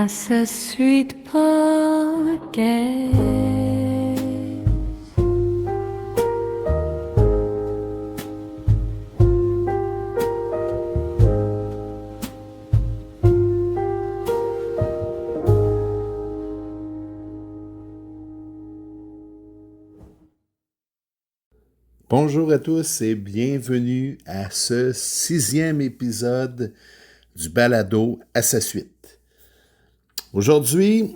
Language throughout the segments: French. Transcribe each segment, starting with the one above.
à ce sweet podcast. Bonjour à tous et bienvenue à ce 6e épisode du balado à sa suite. Aujourd'hui,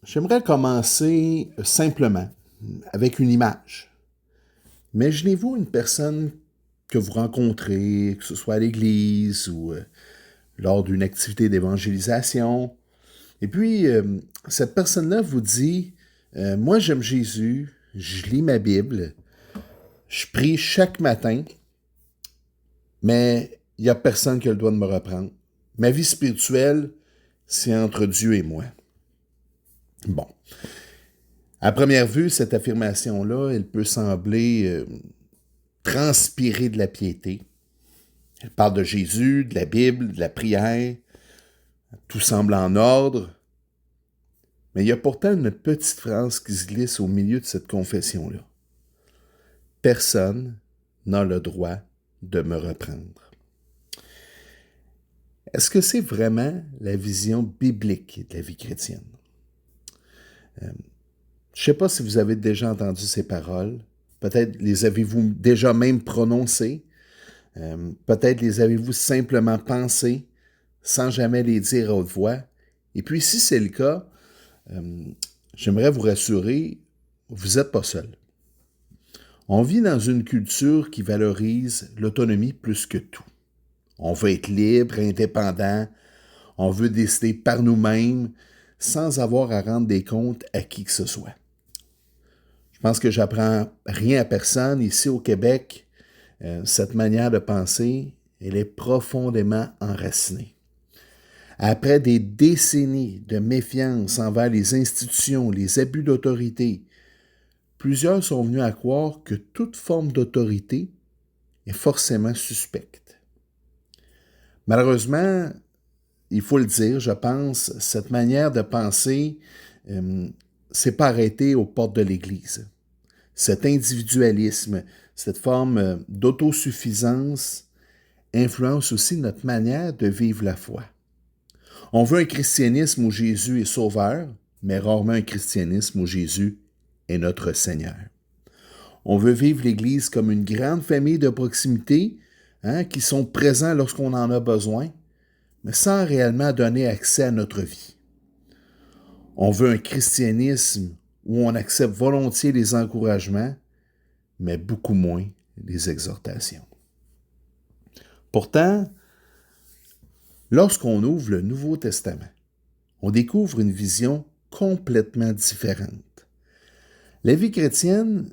j'aimerais commencer simplement avec une image. Imaginez-vous une personne que vous rencontrez, que ce soit à l'église ou lors d'une activité d'évangélisation. Et puis, cette personne-là vous dit « Moi, j'aime Jésus, je lis ma Bible. Je prie chaque matin, mais il n'y a personne qui a le droit de me reprendre. Ma vie spirituelle, c'est entre Dieu et moi. » Bon. À première vue, cette affirmation-là, elle peut sembler transpirer de la piété. Elle parle de Jésus, de la Bible, de la prière. Tout semble en ordre. Mais il y a pourtant une petite phrase qui se glisse au milieu de cette confession-là. Personne n'a le droit de me reprendre. Est-ce que c'est vraiment la vision biblique de la vie chrétienne? Je ne sais pas si vous avez déjà entendu ces paroles. Peut-être les avez-vous déjà même prononcées. Peut-être les avez-vous simplement pensées sans jamais les dire à haute voix. Et puis, si c'est le cas, j'aimerais vous rassurer, vous n'êtes pas seul. On vit dans une culture qui valorise l'autonomie plus que tout. On veut être libre, indépendant, on veut décider par nous-mêmes sans avoir à rendre des comptes à qui que ce soit. Je pense que j'apprends rien à personne. Ici au Québec, cette manière de penser, elle est profondément enracinée. Après des décennies de méfiance envers les institutions, les abus d'autorité, plusieurs sont venus à croire que toute forme d'autorité est forcément suspecte. Malheureusement, il faut le dire, je pense, cette manière de penser s'est pas arrêtée aux portes de l'Église. Cet individualisme, cette forme d'autosuffisance influence aussi notre manière de vivre la foi. On veut un christianisme où Jésus est sauveur, mais rarement un christianisme où Jésus est notre Seigneur. On veut vivre l'Église comme une grande famille de proximité, qui sont présents lorsqu'on en a besoin, mais sans réellement donner accès à notre vie. On veut un christianisme où on accepte volontiers les encouragements, mais beaucoup moins les exhortations. Pourtant, lorsqu'on ouvre le Nouveau Testament, on découvre une vision complètement différente. La vie chrétienne,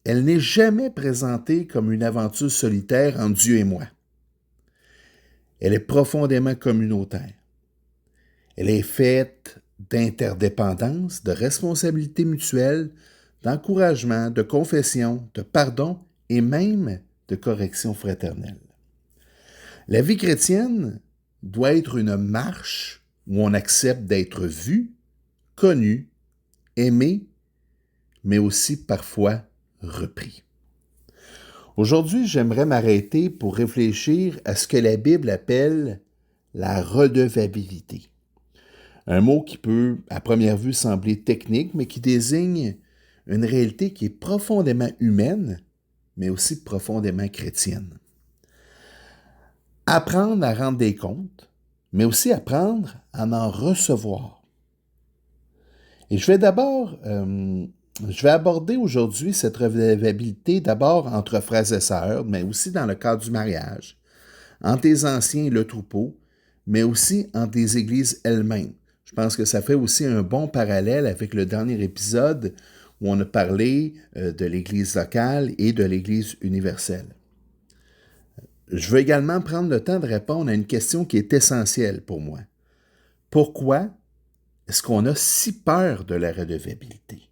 elle n'est jamais présentée comme une aventure solitaire entre Dieu et moi. Elle est profondément communautaire. Elle est faite d'interdépendance, de responsabilité mutuelle, d'encouragement, de confession, de pardon et même de correction fraternelle. La vie chrétienne doit être une marche où on accepte d'être vu, connu, aimé, mais aussi parfois repris. Aujourd'hui, j'aimerais m'arrêter pour réfléchir à ce que la Bible appelle la redevabilité. Un mot qui peut, à première vue, sembler technique, mais qui désigne une réalité qui est profondément humaine, mais aussi profondément chrétienne. Apprendre à rendre des comptes, mais aussi apprendre à en recevoir. Et je vais aborder aujourd'hui cette redevabilité d'abord entre frères et sœurs, mais aussi dans le cadre du mariage, entre les anciens et le troupeau, mais aussi entre les églises elles-mêmes. Je pense que ça fait aussi un bon parallèle avec le dernier épisode où on a parlé de l'Église locale et de l'Église universelle. Je veux également prendre le temps de répondre à une question qui est essentielle pour moi. Pourquoi est-ce qu'on a si peur de la redevabilité?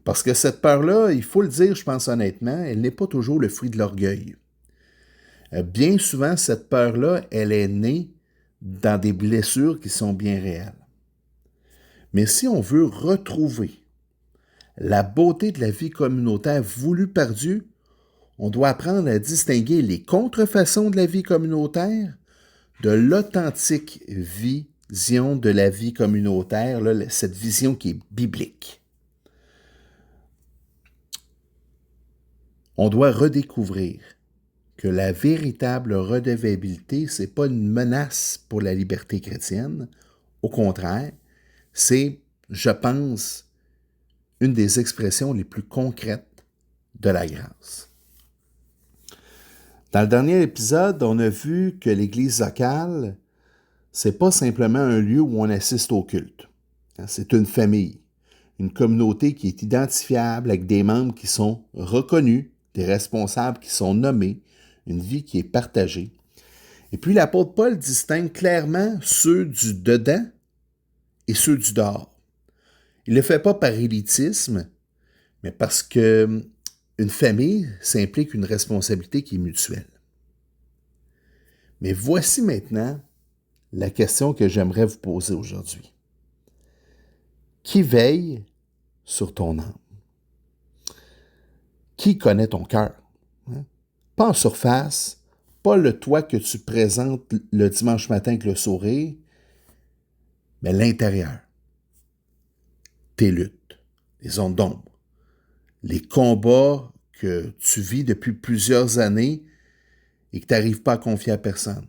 Parce que cette peur-là, il faut le dire, je pense honnêtement, elle n'est pas toujours le fruit de l'orgueil. Bien souvent, cette peur-là, elle est née dans des blessures qui sont bien réelles. Mais si on veut retrouver la beauté de la vie communautaire voulue par Dieu, on doit apprendre à distinguer les contrefaçons de la vie communautaire de l'authentique vision de la vie communautaire, là, cette vision qui est biblique. On doit redécouvrir que la véritable redevabilité, ce n'est pas une menace pour la liberté chrétienne. Au contraire, c'est, je pense, une des expressions les plus concrètes de la grâce. Dans le dernier épisode, on a vu que l'Église locale, c'est pas simplement un lieu où on assiste au culte. C'est une famille, une communauté qui est identifiable avec des membres qui sont reconnus, des responsables qui sont nommés, une vie qui est partagée. Et puis l'apôtre Paul distingue clairement ceux du dedans et ceux du dehors. Il ne le fait pas par élitisme, mais parce que une famille, ça implique une responsabilité qui est mutuelle. Mais voici maintenant la question que j'aimerais vous poser aujourd'hui. Qui veille sur ton âme? Qui connaît ton cœur? Pas en surface, pas le toi que tu présentes le dimanche matin avec le sourire, mais l'intérieur. Tes luttes, les zones d'ombre, les combats que tu vis depuis plusieurs années et que tu n'arrives pas à confier à personne.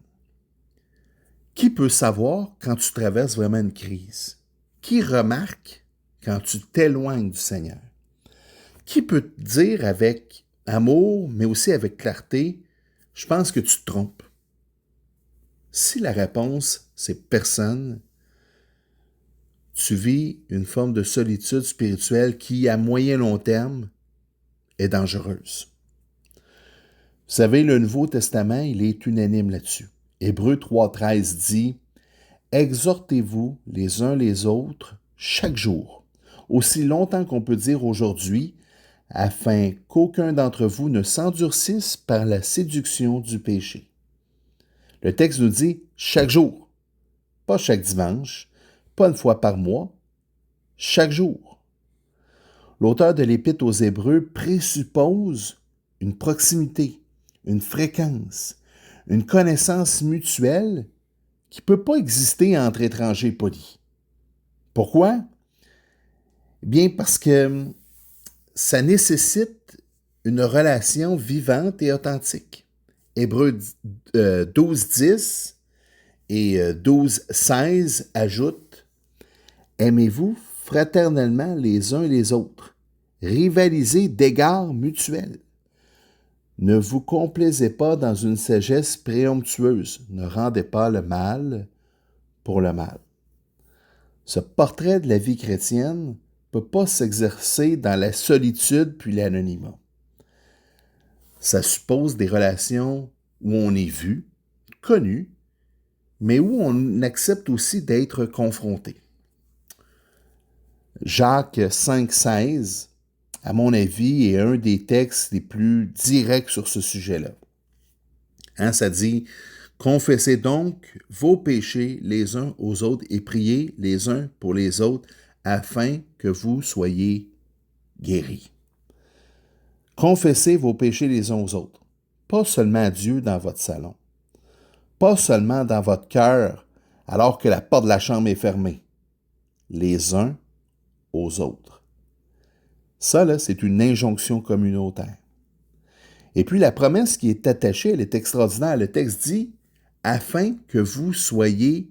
Qui peut savoir quand tu traverses vraiment une crise? Qui remarque quand tu t'éloignes du Seigneur? Qui peut te dire avec amour, mais aussi avec clarté, je pense que tu te trompes? Si la réponse, c'est personne, tu vis une forme de solitude spirituelle qui, à moyen-long terme, est dangereuse. Vous savez, le Nouveau Testament, il est unanime là-dessus. Hébreux 3,13 dit « Exhortez-vous les uns les autres chaque jour, aussi longtemps qu'on peut dire aujourd'hui, afin qu'aucun d'entre vous ne s'endurcisse par la séduction du péché. » Le texte nous dit « chaque jour », pas chaque dimanche, pas une fois par mois, chaque jour. L'auteur de l'Épître aux Hébreux présuppose une proximité, une fréquence, une connaissance mutuelle qui ne peut pas exister entre étrangers polis. Pourquoi? Bien parce que ça nécessite une relation vivante et authentique. Hébreux 12.10 et 12.16 ajoutent « Aimez-vous fraternellement les uns les autres, rivalisez d'égards mutuels. Ne vous complaisez pas dans une sagesse présomptueuse, ne rendez pas le mal pour le mal. » Ce portrait de la vie chrétienne ne peut pas s'exercer dans la solitude puis l'anonymat. Ça suppose des relations où on est vu, connu, mais où on accepte aussi d'être confronté. Jacques 5,16, à mon avis, est un des textes les plus directs sur ce sujet-là. Ça dit « Confessez donc vos péchés les uns aux autres et priez les uns pour les autres afin que vous soyez guéris. » Confessez vos péchés les uns aux autres, pas seulement à Dieu dans votre salon, pas seulement dans votre cœur alors que la porte de la chambre est fermée, les uns aux autres. Ça, là, c'est une injonction communautaire. Et puis la promesse qui est attachée, elle est extraordinaire. Le texte dit « afin que vous soyez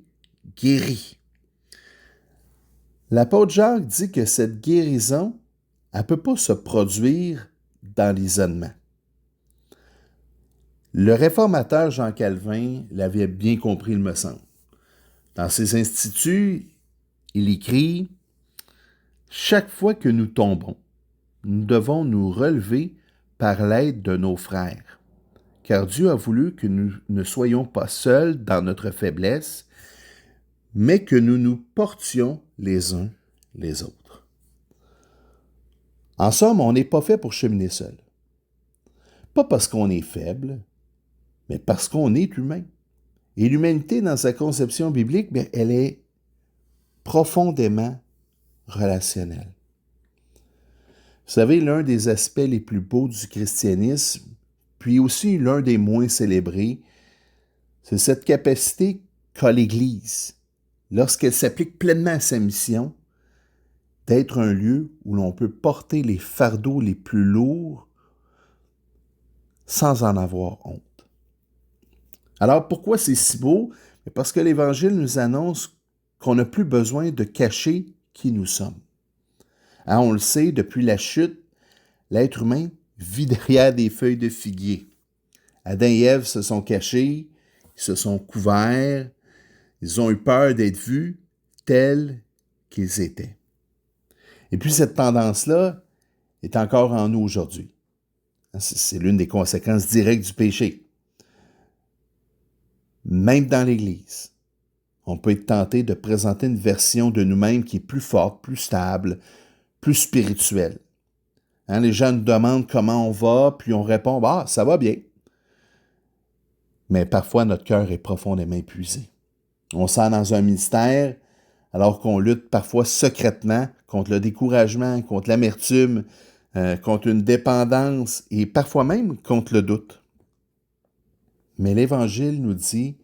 guéris ». L'apôtre Jacques dit que cette guérison, elle ne peut pas se produire dans l'isolement. Le réformateur Jean Calvin l'avait bien compris, il me semble. Dans ses instituts, il écrit « Chaque fois que nous tombons, nous devons nous relever par l'aide de nos frères, car Dieu a voulu que nous ne soyons pas seuls dans notre faiblesse, mais que nous nous portions les uns les autres. » En somme, on n'est pas fait pour cheminer seul. Pas parce qu'on est faible, mais parce qu'on est humain. Et l'humanité, dans sa conception biblique, bien, elle est profondément relationnelle. Vous savez, l'un des aspects les plus beaux du christianisme, puis aussi l'un des moins célébrés, c'est cette capacité qu'a l'Église, lorsqu'elle s'applique pleinement à sa mission, d'être un lieu où l'on peut porter les fardeaux les plus lourds sans en avoir honte. Alors, pourquoi c'est si beau? Parce que l'Évangile nous annonce qu'on n'a plus besoin de cacher qui nous sommes. Hein, on le sait, depuis la chute, l'être humain vit derrière des feuilles de figuier. Adam et Ève se sont cachés, ils se sont couverts, ils ont eu peur d'être vus tels qu'ils étaient. Et puis cette tendance-là est encore en nous aujourd'hui. C'est l'une des conséquences directes du péché. Même dans l'Église, on peut être tenté de présenter une version de nous-mêmes qui est plus forte, plus stable, plus spirituelle. Hein, les gens nous demandent comment on va, puis on répond « Ah, ça va bien ». Mais parfois, notre cœur est profondément épuisé. On sert dans un ministère alors qu'on lutte parfois secrètement contre le découragement, contre l'amertume, contre une dépendance et parfois même contre le doute. Mais l'Évangile nous dit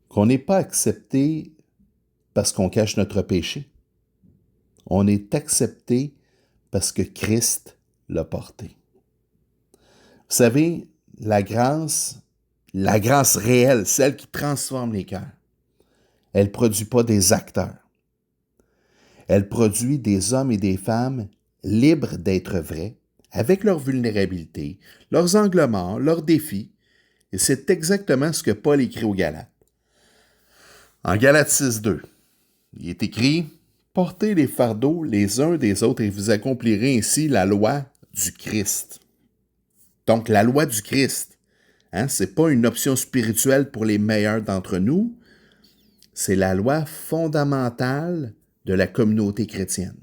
qu'on n'est pas accepté parce qu'on cache notre péché. On est accepté parce que Christ l'a porté. Vous savez, la grâce réelle, celle qui transforme les cœurs, elle ne produit pas des acteurs. Elle produit des hommes et des femmes libres d'être vrais, avec leurs vulnérabilités, leurs angles morts, leurs défis. Et c'est exactement ce que Paul écrit aux Galates. En Galates 6.2, il est écrit « Portez les fardeaux les uns des autres et vous accomplirez ainsi la loi du Christ. » Donc, la loi du Christ, ce n'est pas une option spirituelle pour les meilleurs d'entre nous, c'est la loi fondamentale de la communauté chrétienne.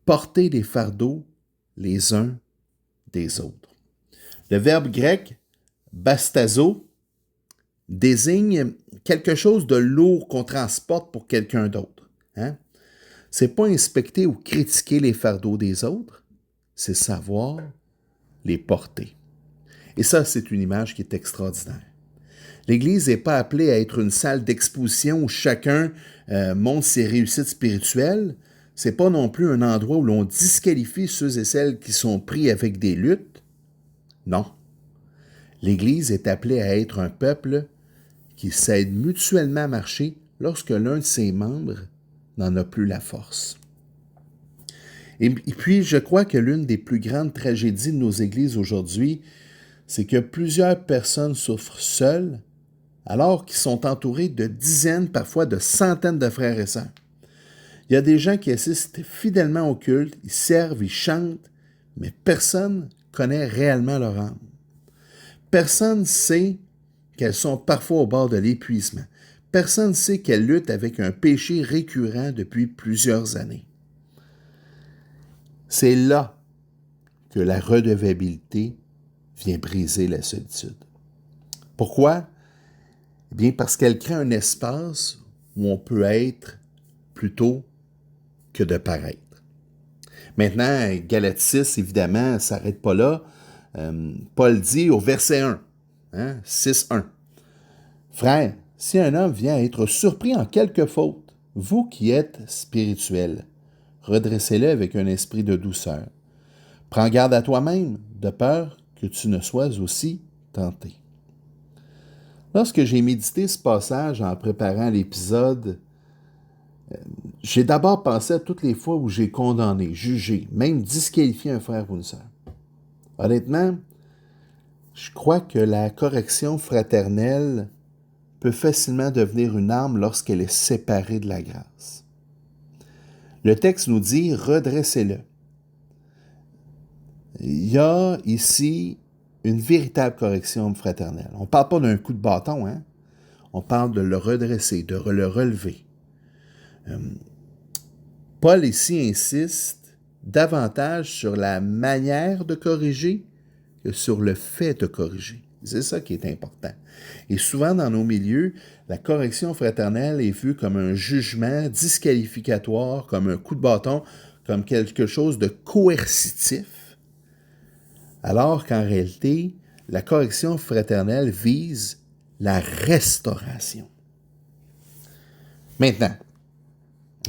Portez les fardeaux les uns des autres. Le verbe grec bastazo désigne quelque chose de lourd qu'on transporte pour quelqu'un d'autre. C'est pas inspecter ou critiquer les fardeaux des autres, c'est savoir les porter. Et ça, c'est une image qui est extraordinaire. L'Église n'est pas appelée à être une salle d'exposition où chacun montre ses réussites spirituelles. C'est pas non plus un endroit où l'on disqualifie ceux et celles qui sont pris avec des luttes. Non. L'Église est appelée à être un peuple qui s'aide mutuellement à marcher lorsque l'un de ses membres n'en a plus la force. Et puis, je crois que l'une des plus grandes tragédies de nos églises aujourd'hui, c'est que plusieurs personnes souffrent seules alors qu'ils sont entourés de dizaines, parfois de centaines de frères et sœurs. Il y a des gens qui assistent fidèlement au culte, ils servent, ils chantent, mais personne ne connaît réellement leur âme. Personne ne sait qu'elles sont parfois au bord de l'épuisement. Personne ne sait qu'elles luttent avec un péché récurrent depuis plusieurs années. C'est là que la redevabilité vient briser la solitude. Pourquoi? Eh bien, parce qu'elle crée un espace où on peut être plutôt que de paraître. Maintenant, Galates 6, évidemment, ne s'arrête pas là. Paul dit au verset 1, 6.1, « Frères, si un homme vient à être surpris en quelque faute, vous qui êtes spirituels, redressez-le avec un esprit de douceur. Prends garde à toi-même, de peur que tu ne sois aussi tenté. » Lorsque j'ai médité ce passage en préparant l'épisode, j'ai d'abord pensé à toutes les fois où j'ai condamné, jugé, même disqualifié un frère ou une sœur. Honnêtement, je crois que la correction fraternelle peut facilement devenir une arme lorsqu'elle est séparée de la grâce. Le texte nous dit « redressez-le ». Il y a ici une véritable correction fraternelle. On ne parle pas d'un coup de bâton, on parle de le redresser, de le relever. Paul ici insiste davantage sur la manière de corriger que sur le fait de corriger. C'est ça qui est important. Et souvent, dans nos milieux, la correction fraternelle est vue comme un jugement disqualificatoire, comme un coup de bâton, comme quelque chose de coercitif, alors qu'en réalité, la correction fraternelle vise la restauration. Maintenant,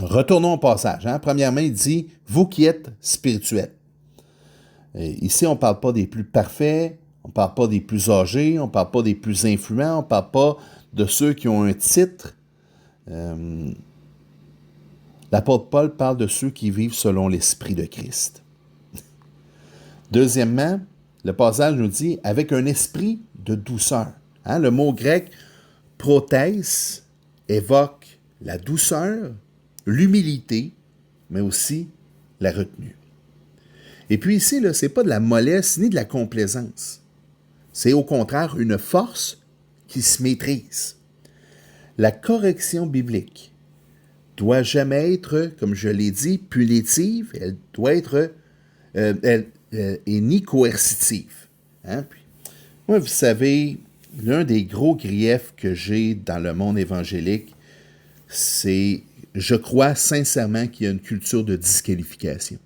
retournons au passage. Premièrement, il dit « Vous qui êtes spirituels ». Ici, on ne parle pas des plus parfaits, on ne parle pas des plus âgés, on ne parle pas des plus influents, on ne parle pas de ceux qui ont un titre. L'apôtre Paul parle de ceux qui vivent selon l'Esprit de Christ. Deuxièmement, le passage nous dit « avec un esprit de douceur ». Le mot grec « protès » évoque la douceur, l'humilité, mais aussi la retenue. Et puis ici, ce n'est pas de la mollesse ni de la complaisance. C'est au contraire une force qui se maîtrise. La correction biblique doit jamais être, comme je l'ai dit, punitive, elle doit être et ni coercitive. Puis, moi, vous savez, l'un des gros griefs que j'ai dans le monde évangélique, c'est, je crois sincèrement qu'il y a une culture de disqualification.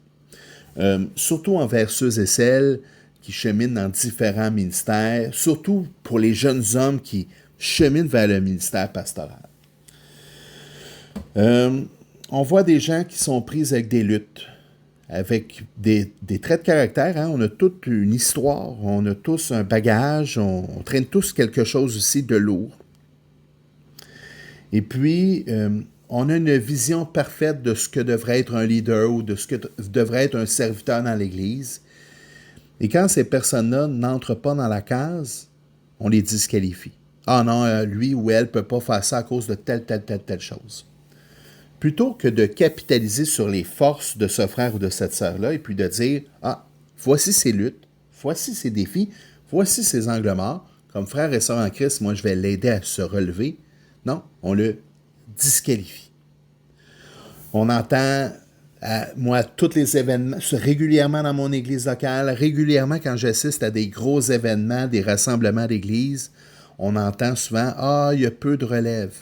Surtout envers ceux et celles qui cheminent dans différents ministères, surtout pour les jeunes hommes qui cheminent vers le ministère pastoral. On voit des gens qui sont pris avec des luttes, avec des traits de caractère. On a toute une histoire, on a tous un bagage, on traîne tous quelque chose aussi de lourd. Et puis, on a une vision parfaite de ce que devrait être un leader ou de ce que devrait être un serviteur dans l'Église. Et quand ces personnes-là n'entrent pas dans la case, on les disqualifie. Ah non, lui ou elle ne peut pas faire ça à cause de telle chose. Plutôt que de capitaliser sur les forces de ce frère ou de cette sœur-là et puis de dire, voici ses luttes, voici ses défis, voici ses angles morts. Comme frère et sœur en Christ, moi, je vais l'aider à se relever. Non, on le disqualifie. On entend, moi, tous les événements, régulièrement dans mon église locale, régulièrement quand j'assiste à des gros événements, des rassemblements d'église, on entend souvent, il y a peu de relève.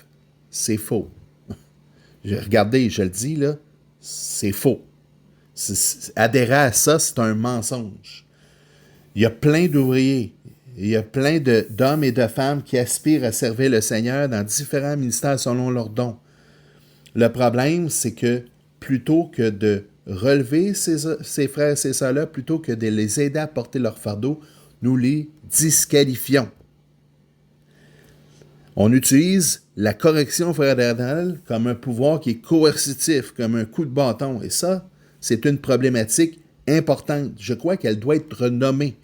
C'est faux. Regardez, je le dis, là, c'est faux. Adhérer à ça, c'est un mensonge. Il y a plein d'ouvriers, il y a plein d'hommes et de femmes qui aspirent à servir le Seigneur dans différents ministères selon leurs dons. Le problème, c'est que plutôt que de relever ces frères et ces sœurs-là, plutôt que de les aider à porter leur fardeau, nous les disqualifions. On utilise la correction fraternelle comme un pouvoir qui est coercitif, comme un coup de bâton. Et ça, c'est une problématique importante. Je crois qu'elle doit être nommée.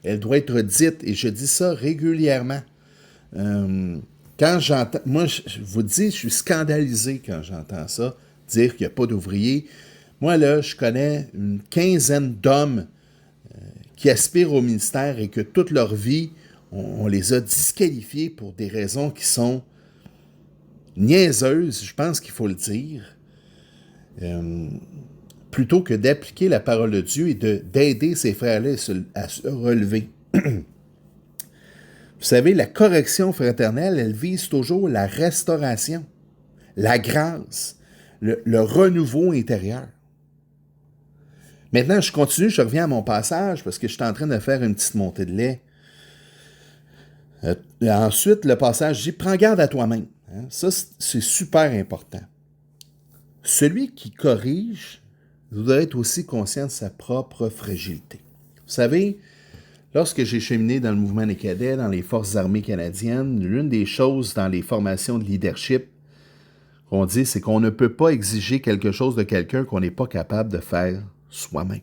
Elle doit être dite. Et je dis ça régulièrement. Quand j'entends... Moi, je vous dis, je suis scandalisé quand j'entends ça, dire qu'il n'y a pas d'ouvriers. Moi, là, je connais une quinzaine d'hommes qui aspirent au ministère et que toute leur vie, on les a disqualifiés pour des raisons qui sont niaiseuses, je pense qu'il faut le dire, plutôt que d'appliquer la parole de Dieu et d'aider ces frères-là à se relever. Vous savez, la correction fraternelle, elle vise toujours la restauration, la grâce, le renouveau intérieur. Maintenant, je continue, je reviens à mon passage parce que je suis en train de faire une petite montée de lait. Ensuite, le passage dit « Prends garde à toi-même ». Ça, c'est super important. Celui qui corrige doit être aussi conscient de sa propre fragilité. Vous savez, lorsque j'ai cheminé dans le mouvement des cadets, dans les forces armées canadiennes, l'une des choses dans les formations de leadership qu'on dit, c'est qu'on ne peut pas exiger quelque chose de quelqu'un qu'on n'est pas capable de faire soi-même.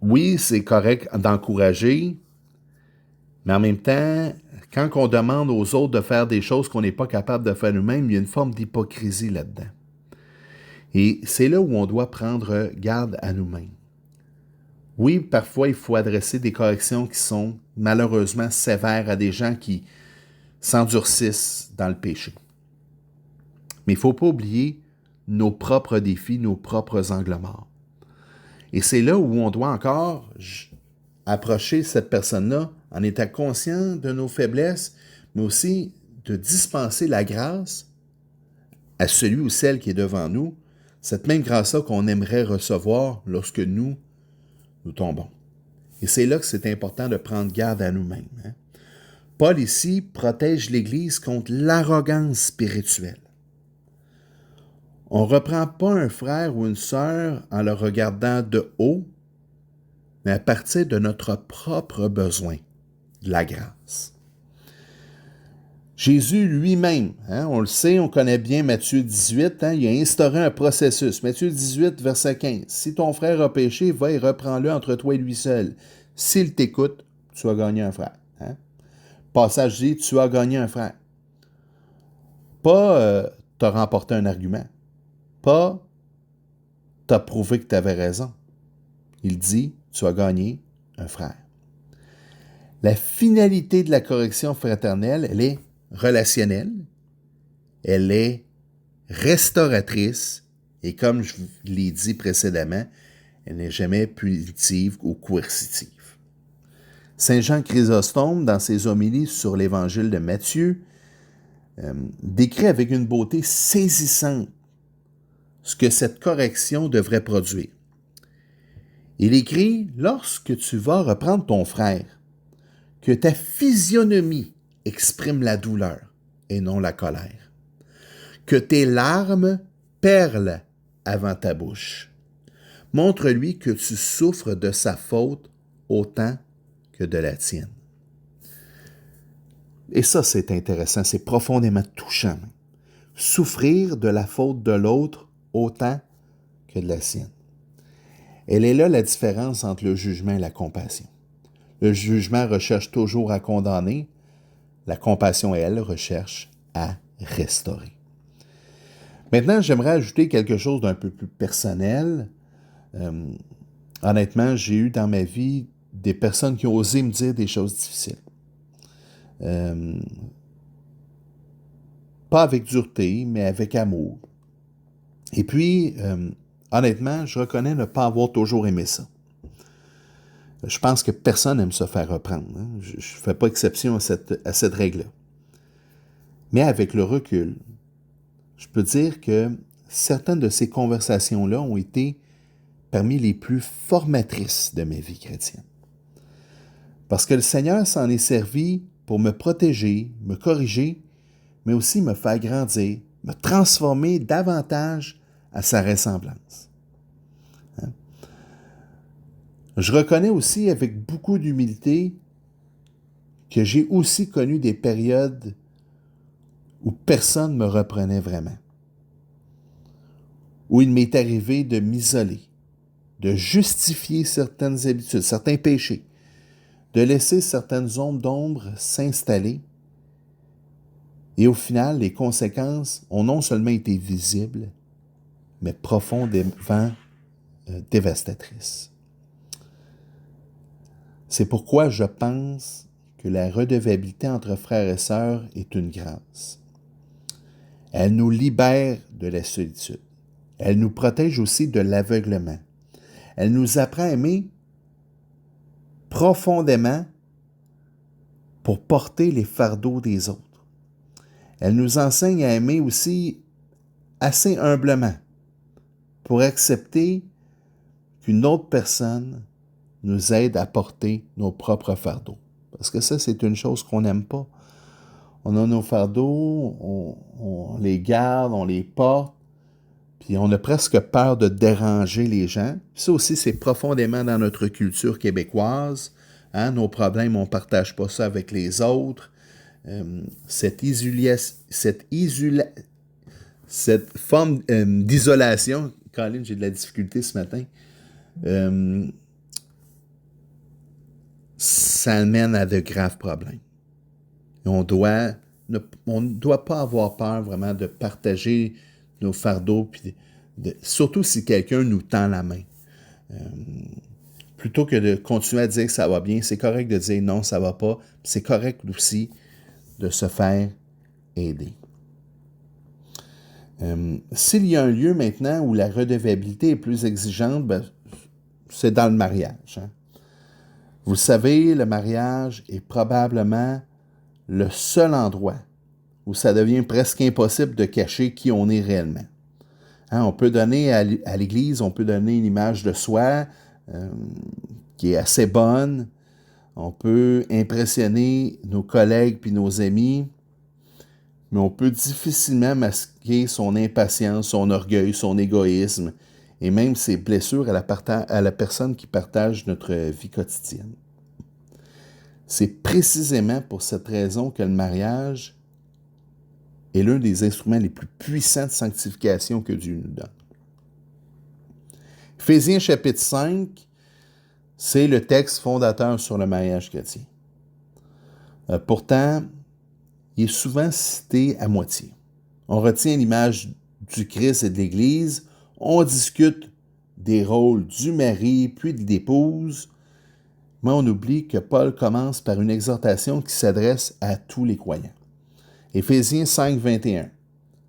Oui, c'est correct d'encourager, mais en même temps, quand on demande aux autres de faire des choses qu'on n'est pas capable de faire nous-mêmes, il y a une forme d'hypocrisie là-dedans. Et c'est là où on doit prendre garde à nous-mêmes. Oui, parfois, il faut adresser des corrections qui sont malheureusement sévères à des gens qui s'endurcissent dans le péché. Mais il ne faut pas oublier nos propres défis, nos propres angles morts. Et c'est là où on doit encore approcher cette personne-là en étant conscient de nos faiblesses, mais aussi de dispenser la grâce à celui ou celle qui est devant nous, cette même grâce-là qu'on aimerait recevoir lorsque nous tombons. Et c'est là que c'est important de prendre garde à nous-mêmes. Hein? Paul ici protège l'Église contre l'arrogance spirituelle. On ne reprend pas un frère ou une sœur en le regardant de haut, mais à partir de notre propre besoin, de la grâce. Jésus lui-même, hein, on le sait, on connaît bien Matthieu 18, hein, il a instauré un processus. Matthieu 18, verset 15. « Si ton frère a péché, va et reprends-le entre toi et lui seul. S'il t'écoute, tu as gagné un frère. Hein? » Passage dit, tu as gagné un frère. Pas t'as remporté un argument. Pas t'as prouvé que tu avais raison. Il dit, tu as gagné un frère. La finalité de la correction fraternelle, elle est relationnelle, elle est restauratrice et comme je l'ai dit précédemment, elle n'est jamais punitive ou coercitive. Saint Jean Chrysostome, dans ses homélies sur l'évangile de Matthieu, décrit avec une beauté saisissante ce que cette correction devrait produire. Il écrit « Lorsque tu vas reprendre ton frère, que ta physionomie exprime la douleur et non la colère. Que tes larmes perlent avant ta bouche. Montre-lui que tu souffres de sa faute autant que de la tienne. » Et ça, c'est intéressant, c'est profondément touchant. Souffrir de la faute de l'autre autant que de la sienne. Elle est là la différence entre le jugement et la compassion. Le jugement recherche toujours à condamner, la compassion, elle, recherche à restaurer. Maintenant, j'aimerais ajouter quelque chose d'un peu plus personnel. Honnêtement, j'ai eu dans ma vie des personnes qui ont osé me dire des choses difficiles. Pas avec dureté, mais avec amour. Et puis, honnêtement, je reconnais ne pas avoir toujours aimé ça. Je pense que personne n'aime se faire reprendre. Hein? Je ne fais pas exception à cette règle-là. Mais avec le recul, je peux dire que certaines de ces conversations-là ont été parmi les plus formatrices de ma vie chrétienne. Parce que le Seigneur s'en est servi pour me protéger, me corriger, mais aussi me faire grandir, me transformer davantage à sa ressemblance. Hein? Je reconnais aussi avec beaucoup d'humilité que j'ai aussi connu des périodes où personne ne me reprenait vraiment, où il m'est arrivé de m'isoler, de justifier certaines habitudes, certains péchés, de laisser certaines zones d'ombre s'installer. Et au final, les conséquences ont non seulement été visibles, mais profondément dévastatrices. C'est pourquoi je pense que la redevabilité entre frères et sœurs est une grâce. Elle nous libère de la solitude. Elle nous protège aussi de l'aveuglement. Elle nous apprend à aimer profondément pour porter les fardeaux des autres. Elle nous enseigne à aimer aussi assez humblement pour accepter qu'une autre personne nous aide à porter nos propres fardeaux. Parce que ça, c'est une chose qu'on n'aime pas. On a nos fardeaux, on les garde, on les porte, puis on a presque peur de déranger les gens. Ça aussi, c'est profondément dans notre culture québécoise. Hein? Nos problèmes, on ne partage pas ça avec les autres. Cette forme d'isolation, Colin, j'ai de la difficulté ce matin, ça mène à de graves problèmes. Et on ne doit pas avoir peur vraiment de partager nos fardeaux, puis surtout si quelqu'un nous tend la main. Plutôt que de continuer à dire que ça va bien, c'est correct de dire non, ça va pas. C'est correct aussi de se faire aider. S'il y a un lieu maintenant où la redevabilité est plus exigeante, c'est dans le mariage. Hein. Vous le savez, le mariage est probablement le seul endroit où ça devient presque impossible de cacher qui on est réellement. Hein, on peut donner à l'Église, on peut donner une image de soi qui est assez bonne. On peut impressionner nos collègues puis nos amis, mais on peut difficilement masquer son impatience, son orgueil, son égoïsme et même ses blessures à la personne qui partage notre vie quotidienne. C'est précisément pour cette raison que le mariage est l'un des instruments les plus puissants de sanctification que Dieu nous donne. Éphésiens chapitre 5, c'est le texte fondateur sur le mariage chrétien. Pourtant, il est souvent cité à moitié. On retient l'image du Christ et de l'Église, on discute des rôles du mari puis de l'épouse, mais on oublie que Paul commence par une exhortation qui s'adresse à tous les croyants. Éphésiens 5, 21,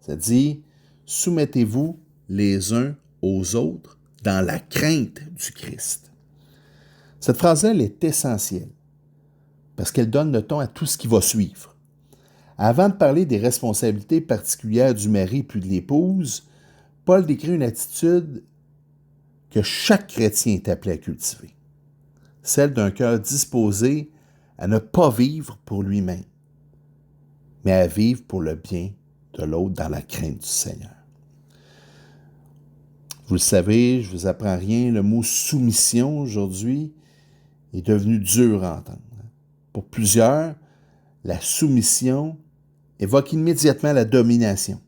ça dit « Soumettez-vous les uns aux autres dans la crainte du Christ ». Cette phrase-là, elle est essentielle parce qu'elle donne le ton à tout ce qui va suivre. Avant de parler des responsabilités particulières du mari puis de l'épouse, Paul décrit une attitude que chaque chrétien est appelé à cultiver, celle d'un cœur disposé à ne pas vivre pour lui-même, mais à vivre pour le bien de l'autre dans la crainte du Seigneur. Vous le savez, je ne vous apprends rien, le mot soumission aujourd'hui est devenu dur à entendre. Pour plusieurs, la soumission évoque immédiatement la domination,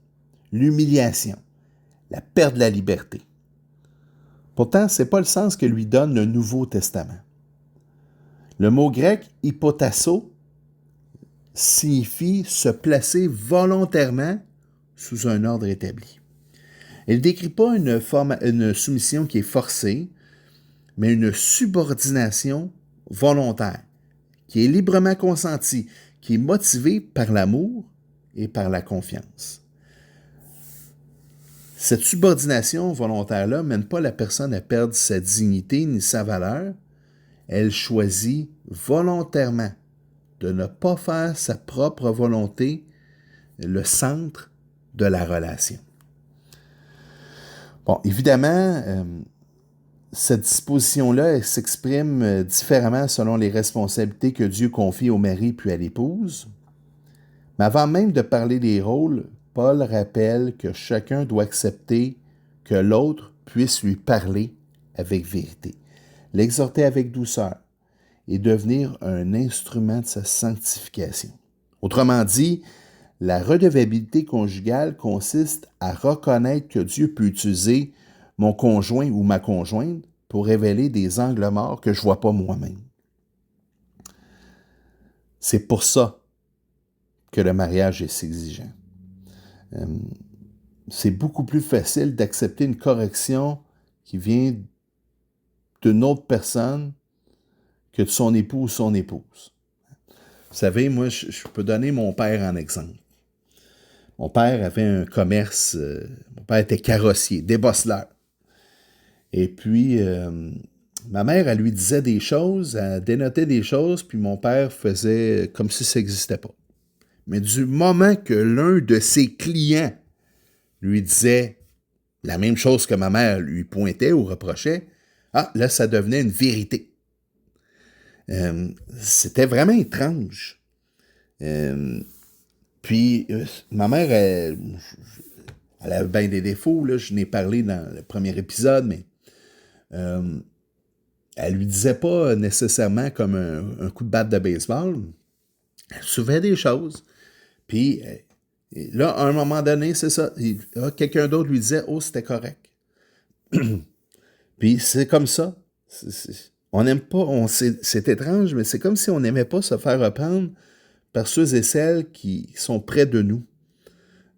l'humiliation, la perte de la liberté. Pourtant, ce n'est pas le sens que lui donne le Nouveau Testament. Le mot grec « hypotasso » signifie se placer volontairement sous un ordre établi. Il ne décrit pas une soumission qui est forcée, mais une subordination volontaire, qui est librement consentie, qui est motivée par l'amour et par la confiance. Cette subordination volontaire-là ne mène pas la personne à perdre sa dignité ni sa valeur. Elle choisit volontairement de ne pas faire sa propre volonté le centre de la relation. Bon, évidemment, cette disposition-là, elle s'exprime différemment selon les responsabilités que Dieu confie au mari puis à l'épouse. Mais avant même de parler des rôles, Paul rappelle que chacun doit accepter que l'autre puisse lui parler avec vérité, l'exhorter avec douceur et devenir un instrument de sa sanctification. Autrement dit, la redevabilité conjugale consiste à reconnaître que Dieu peut utiliser mon conjoint ou ma conjointe pour révéler des angles morts que je ne vois pas moi-même. C'est pour ça que le mariage est si exigeant. C'est beaucoup plus facile d'accepter une correction qui vient d'une autre personne que de son époux ou son épouse. Vous savez, moi, je peux donner mon père en exemple. Mon père avait un commerce, mon père était carrossier, débosseleur. Et puis, ma mère, elle lui disait des choses, elle dénotait des choses, puis mon père faisait comme si ça n'existait pas. Mais du moment que l'un de ses clients lui disait la même chose que ma mère lui pointait ou reprochait, là, ça devenait une vérité. C'était vraiment étrange. Puis, ma mère, elle avait bien des défauts, là, je n'ai parlé dans le premier épisode, mais elle lui disait pas nécessairement comme un coup de batte de baseball. Elle souvait des choses. Puis, là, à un moment donné, c'est ça. Quelqu'un d'autre lui disait « Oh, c'était correct. » Puis, c'est comme ça. On n'aime pas, c'est étrange, mais c'est comme si on n'aimait pas se faire reprendre par ceux et celles qui sont près de nous.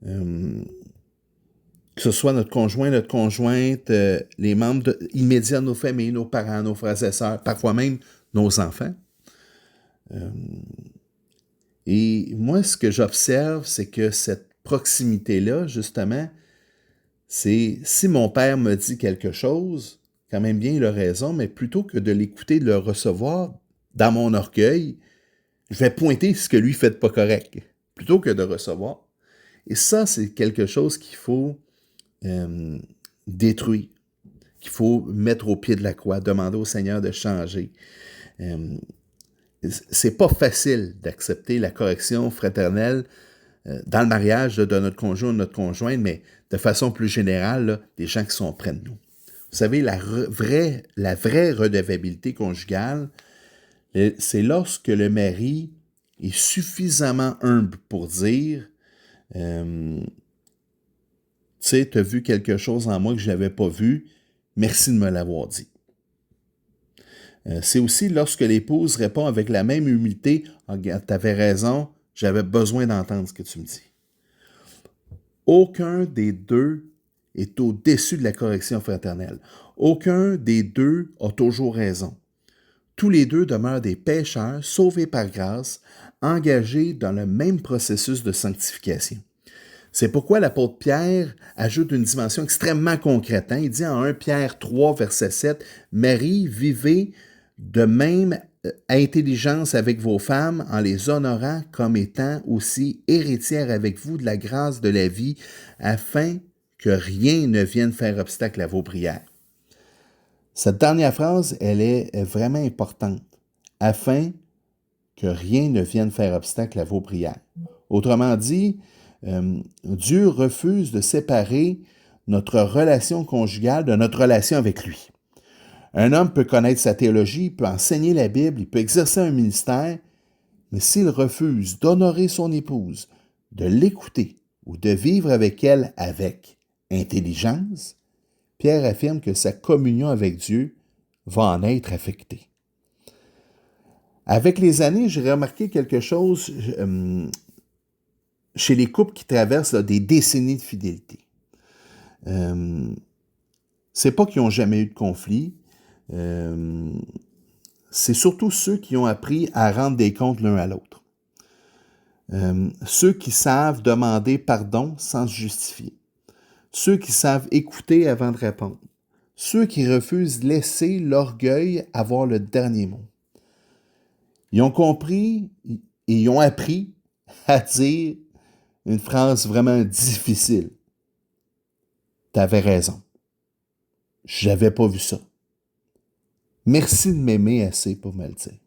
Que ce soit notre conjoint, notre conjointe, les membres immédiats de nos familles, nos parents, nos frères et sœurs, parfois même nos enfants. Et moi, ce que j'observe, c'est que cette proximité-là, justement, c'est si mon père me dit quelque chose, quand même bien, il a raison, mais plutôt que de l'écouter, de le recevoir dans mon orgueil, je vais pointer ce que lui fait de pas correct, plutôt que de recevoir. Et ça, c'est quelque chose qu'il faut détruire, qu'il faut mettre au pied de la croix, demander au Seigneur de changer. C'est pas facile d'accepter la correction fraternelle dans le mariage de notre conjoint ou de notre conjointe, mais de façon plus générale, là, des gens qui sont près de nous. Vous savez, la vraie redevabilité conjugale, c'est lorsque le mari est suffisamment humble pour dire tu sais, tu as vu quelque chose en moi que je n'avais pas vu, merci de me l'avoir dit. C'est aussi lorsque l'épouse répond avec la même humilité, oh, regarde, tu avais raison, j'avais besoin d'entendre ce que tu me dis. Aucun des deux est au-dessus de la correction fraternelle. Aucun des deux a toujours raison. Tous les deux demeurent des pécheurs, sauvés par grâce, engagés dans le même processus de sanctification. C'est pourquoi l'apôtre Pierre ajoute une dimension extrêmement concrète. Il dit en 1 Pierre 3, verset 7, « Marie, vivez de même intelligence avec vos femmes en les honorant comme étant aussi héritières avec vous de la grâce de la vie, afin que rien ne vienne faire obstacle à vos prières. » Cette dernière phrase, elle est vraiment importante. Afin que rien ne vienne faire obstacle à vos prières. Autrement dit, Dieu refuse de séparer notre relation conjugale de notre relation avec lui. Un homme peut connaître sa théologie, il peut enseigner la Bible, il peut exercer un ministère, mais s'il refuse d'honorer son épouse, de l'écouter ou de vivre avec elle avec intelligence, Pierre affirme que sa communion avec Dieu va en être affectée. Avec les années, j'ai remarqué quelque chose chez les couples qui traversent là, des décennies de fidélité. C'est pas qu'ils n'ont jamais eu de conflit, c'est surtout ceux qui ont appris à rendre des comptes l'un à l'autre. Ceux qui savent demander pardon sans se justifier. Ceux qui savent écouter avant de répondre. Ceux qui refusent de laisser l'orgueil avoir le dernier mot. Ils ont compris et ils ont appris à dire une phrase vraiment difficile. T'avais raison. J'avais pas vu ça. Merci de m'aimer assez pour me le dire.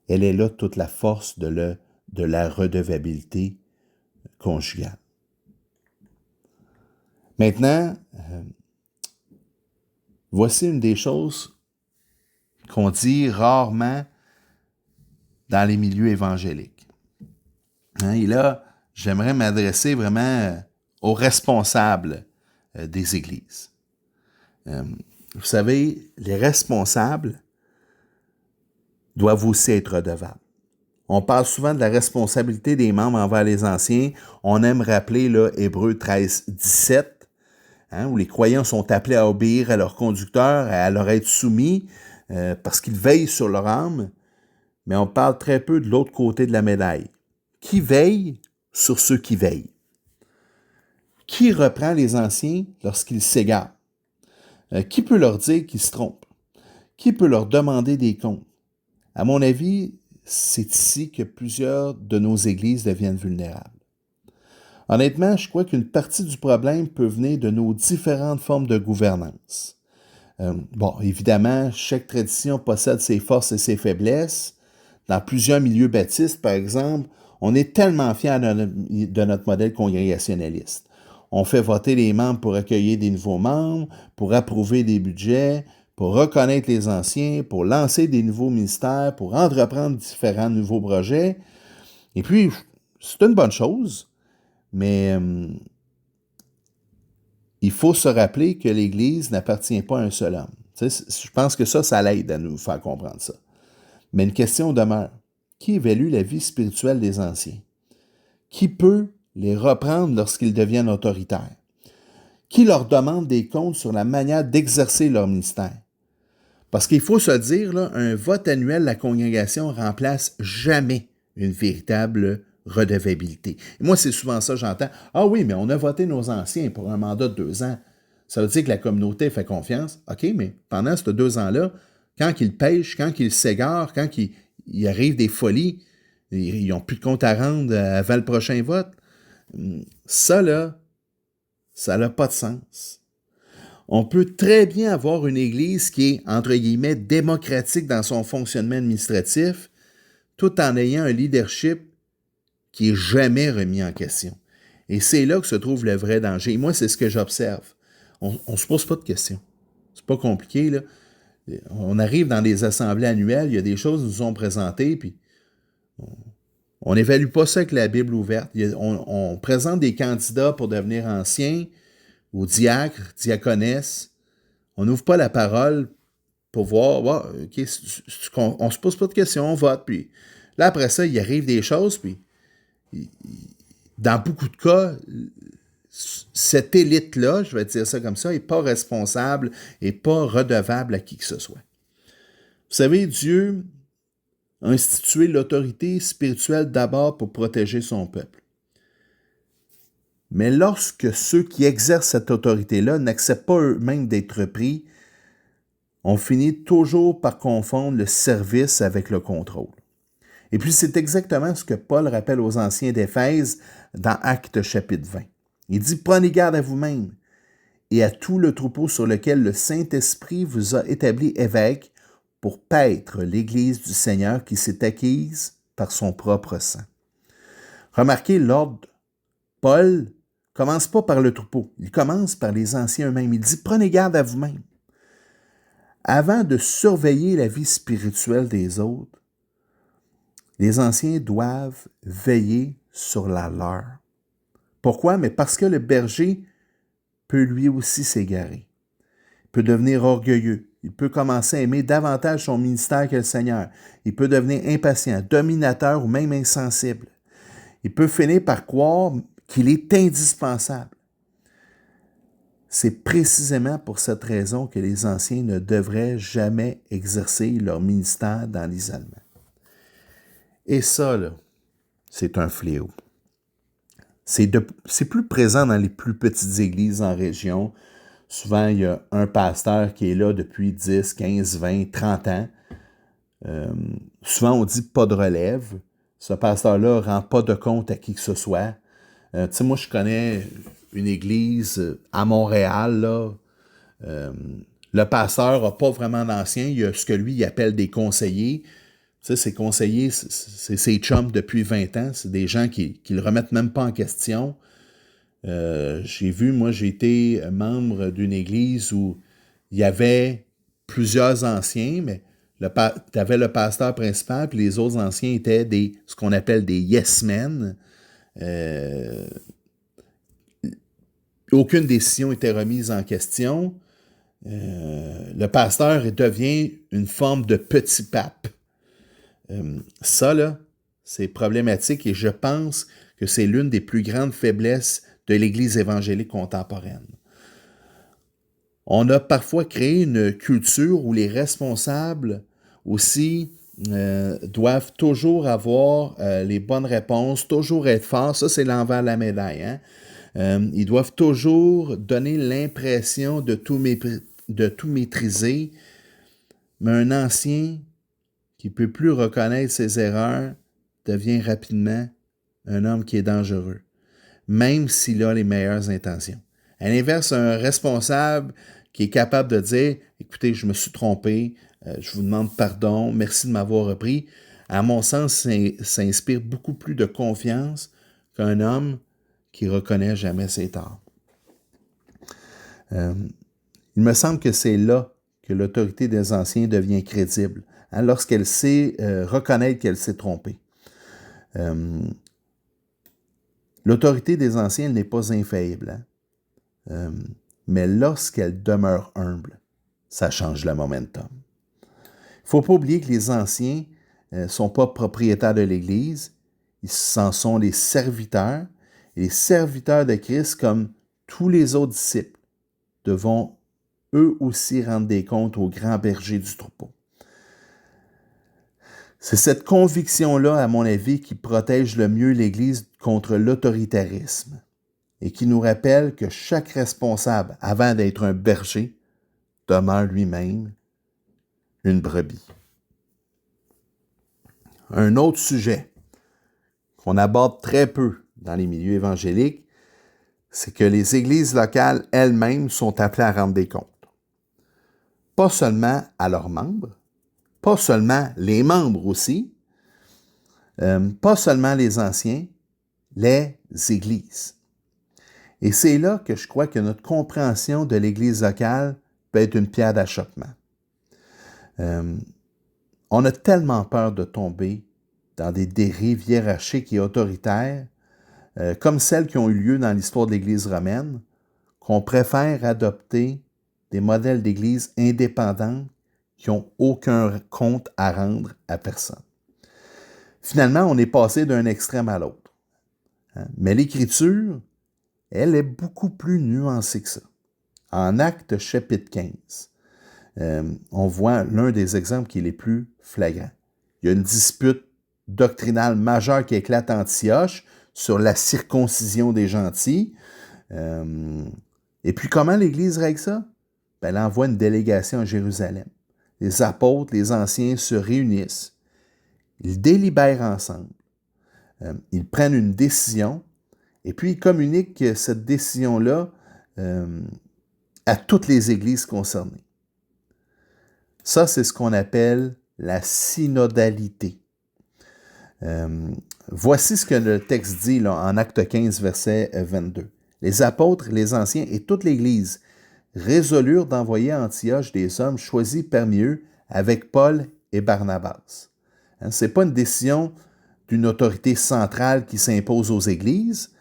Elle est là toute la force de la redevabilité conjugale. Maintenant, voici une des choses qu'on dit rarement dans les milieux évangéliques. Et là, j'aimerais m'adresser vraiment aux responsables des églises. Vous savez, les responsables doivent aussi être redevables. On parle souvent de la responsabilité des membres envers les anciens. On aime rappeler là, Hébreux 13, 17, où les croyants sont appelés à obéir à leur conducteur, à leur être soumis, parce qu'ils veillent sur leur âme. Mais on parle très peu de l'autre côté de la médaille. Qui veille sur ceux qui veillent? Qui reprend les anciens lorsqu'ils s'égarent? Qui peut leur dire qu'ils se trompent? Qui peut leur demander des comptes? À mon avis, c'est ici que plusieurs de nos églises deviennent vulnérables. Honnêtement, je crois qu'une partie du problème peut venir de nos différentes formes de gouvernance. Évidemment, chaque tradition possède ses forces et ses faiblesses. Dans plusieurs milieux baptistes, par exemple, on est tellement fiers de notre modèle congrégationaliste. On fait voter les membres pour accueillir des nouveaux membres, pour approuver des budgets, pour reconnaître les anciens, pour lancer des nouveaux ministères, pour entreprendre différents nouveaux projets. Et puis, c'est une bonne chose, mais il faut se rappeler que l'Église n'appartient pas à un seul homme. Tu sais, je pense que ça l'aide à nous faire comprendre ça. Mais une question demeure. Qui évalue la vie spirituelle des anciens? Qui peut les reprendre lorsqu'ils deviennent autoritaires? Qui leur demande des comptes sur la manière d'exercer leur ministère? Parce qu'il faut se dire, là, un vote annuel de la congrégation ne remplace jamais une véritable redevabilité. Et moi, c'est souvent ça que j'entends. Ah oui, mais on a voté nos anciens pour un mandat de 2 ans. Ça veut dire que la communauté fait confiance. OK, mais pendant ces 2 ans-là, quand ils pêchent, quand ils s'égarent, quand il arrive des folies, ils n'ont plus de compte à rendre avant le prochain vote. Ça, là, ça n'a pas de sens. On peut très bien avoir une Église qui est, entre guillemets, démocratique dans son fonctionnement administratif, tout en ayant un leadership qui est jamais remis en question. Et c'est là que se trouve le vrai danger. Et moi, c'est ce que j'observe. On ne se pose pas de questions. C'est pas compliqué, là. On arrive dans des assemblées annuelles, il y a des choses qui nous sont présentées, puis on n'évalue pas ça avec la Bible ouverte. On présente des candidats pour devenir anciens, ou diacres, diaconesses. On n'ouvre pas la parole pour voir, OK, on ne se pose pas de questions, on vote, puis là, après ça, il arrive des choses, puis dans beaucoup de cas, cette élite-là, je vais dire ça comme ça, n'est pas responsable et pas redevable à qui que ce soit. Vous savez, Dieu a institué l'autorité spirituelle d'abord pour protéger son peuple. Mais lorsque ceux qui exercent cette autorité-là n'acceptent pas eux-mêmes d'être pris, on finit toujours par confondre le service avec le contrôle. Et puis c'est exactement ce que Paul rappelle aux anciens d'Éphèse dans Actes chapitre 20. Il dit « Prenez garde à vous-même et à tout le troupeau sur lequel le Saint-Esprit vous a établi évêque pour paître l'Église du Seigneur qui s'est acquise par son propre sang. » Remarquez, l'ordre, Paul commence pas par le troupeau, il commence par les anciens eux-mêmes. Il dit « Prenez garde à vous-même. » Avant de surveiller la vie spirituelle des autres, les anciens doivent veiller sur la leur. Pourquoi? Mais parce que le berger peut lui aussi s'égarer. Il peut devenir orgueilleux. Il peut commencer à aimer davantage son ministère que le Seigneur. Il peut devenir impatient, dominateur ou même insensible. Il peut finir par croire qu'il est indispensable. C'est précisément pour cette raison que les anciens ne devraient jamais exercer leur ministère dans l'isolement. Et ça, là, c'est un fléau. C'est plus présent dans les plus petites églises en région. Souvent, il y a un pasteur qui est là depuis 10, 15, 20, 30 ans. Souvent, on dit pas de relève. Ce pasteur-là ne rend pas de compte à qui que ce soit. Tu sais, moi, je connais une église à Montréal, là. Le pasteur n'a pas vraiment d'ancien. Il y a ce que lui, il appelle des conseillers. Tu sais, ces conseillers, c'est ses chums depuis 20 ans. C'est des gens qui ne le remettent même pas en question. J'ai été membre d'une église où il y avait plusieurs anciens, mais tu avais le pasteur principal, puis les autres anciens étaient ce qu'on appelle des yes men. Aucune décision était remise en question. Le pasteur devient une forme de petit pape. Ça, là, c'est problématique et je pense que c'est l'une des plus grandes faiblesses de l'Église évangélique contemporaine. On a parfois créé une culture où les responsables aussi doivent toujours avoir les bonnes réponses, toujours être forts. Ça, c'est l'envers de la médaille. Hein? Ils doivent toujours donner l'impression de tout maîtriser. Mais un ancien qui ne peut plus reconnaître ses erreurs devient rapidement un homme qui est dangereux, même s'il a les meilleures intentions. À l'inverse, un responsable qui est capable de dire « Écoutez, je me suis trompé, je vous demande pardon, merci de m'avoir repris », à mon sens, ça inspire beaucoup plus de confiance qu'un homme qui ne reconnaît jamais ses torts. Il me semble que c'est là que l'autorité des anciens devient crédible, hein, lorsqu'elle sait reconnaître qu'elle s'est trompée. L'autorité des anciens n'est pas infaillible, hein? Mais lorsqu'elle demeure humble, ça change le momentum. Il ne faut pas oublier que les anciens ne sont pas propriétaires de l'Église, ils en sont les serviteurs, et les serviteurs de Christ, comme tous les autres disciples, devront eux aussi rendre des comptes au grand berger du troupeau. C'est cette conviction-là, à mon avis, qui protège le mieux l'Église contre l'autoritarisme. et qui nous rappelle que chaque responsable, avant d'être un berger, demeure lui-même une brebis. Un autre sujet qu'on aborde très peu dans les milieux évangéliques, c'est que les églises locales elles-mêmes sont appelées à rendre des comptes. Pas seulement à leurs membres, pas seulement les membres aussi, pas seulement les anciens, les églises. Et c'est là que je crois que notre compréhension de l'Église locale peut être une pierre d'achoppement. On a tellement peur de tomber dans des dérives hiérarchiques et autoritaires, comme celles qui ont eu lieu dans l'histoire de l'Église romaine, qu'on préfère adopter des modèles d'Église indépendants qui n'ont aucun compte à rendre à personne. Finalement, on est passé d'un extrême à l'autre. Mais l'Écriture, elle est beaucoup plus nuancée que ça. En Actes chapitre 15, on voit l'un des exemples qui est les plus flagrants. Il y a une dispute doctrinale majeure qui éclate à Antioche sur la circoncision des gentils. Et puis comment l'Église règle ça? Ben, elle envoie une délégation à Jérusalem. Les apôtres, les anciens se réunissent. Ils délibèrent ensemble. Ils prennent une décision et puis ils communiquent cette décision-là à toutes les églises concernées. Ça, c'est ce qu'on appelle la synodalité. Voici ce que le texte dit là, en Acte 15, verset 22. Les apôtres, les anciens et toute l'Église résolurent d'envoyer à Antioche des hommes choisis parmi eux avec Paul et Barnabas. Ce n'est pas une décision d'une autorité centrale qui s'impose aux églises,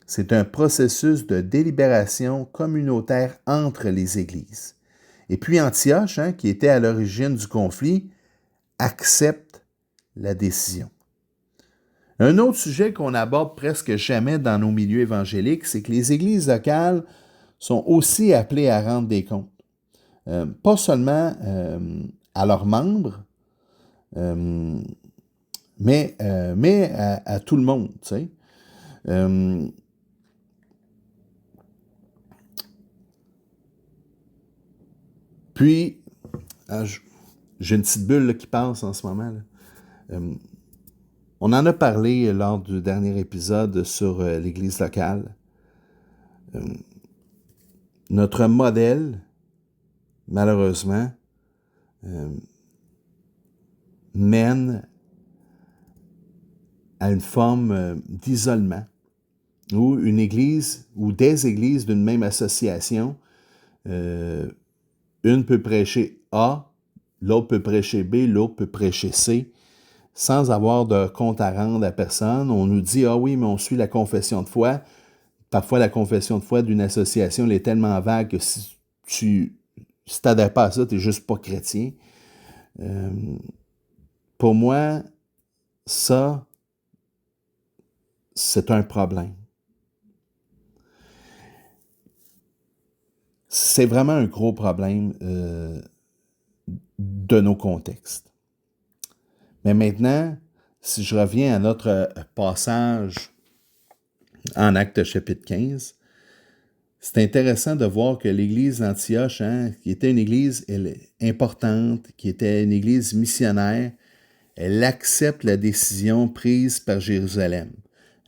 c'est un processus de délibération communautaire entre les églises. Et puis Antioche, qui était à l'origine du conflit, accepte la décision. Un autre sujet qu'on aborde presque jamais dans nos milieux évangéliques, c'est que les églises locales sont aussi appelées à rendre des comptes. Pas seulement à leurs membres, mais à tout le monde, tu sais. Puis, j'ai une petite bulle là, qui passe en ce moment. Là. On en a parlé lors du dernier épisode sur l'Église locale. Notre modèle, malheureusement, mène à une forme d'isolement où une église ou des églises d'une même association, une peut prêcher A, l'autre peut prêcher B, l'autre peut prêcher C, sans avoir de compte à rendre à personne. On nous dit « Ah oui, mais on suit la confession de foi ». Parfois, la confession de foi d'une association elle est tellement vague que si tu t'adhères pas à ça, tu n'es juste pas chrétien. Pour moi, ça, c'est un problème. C'est vraiment un gros problème de nos contextes. Mais maintenant, si je reviens à notre passage en Actes chapitre 15, c'est intéressant de voir que l'Église d'Antioche, qui était une Église importante, qui était une Église missionnaire, elle accepte la décision prise par Jérusalem.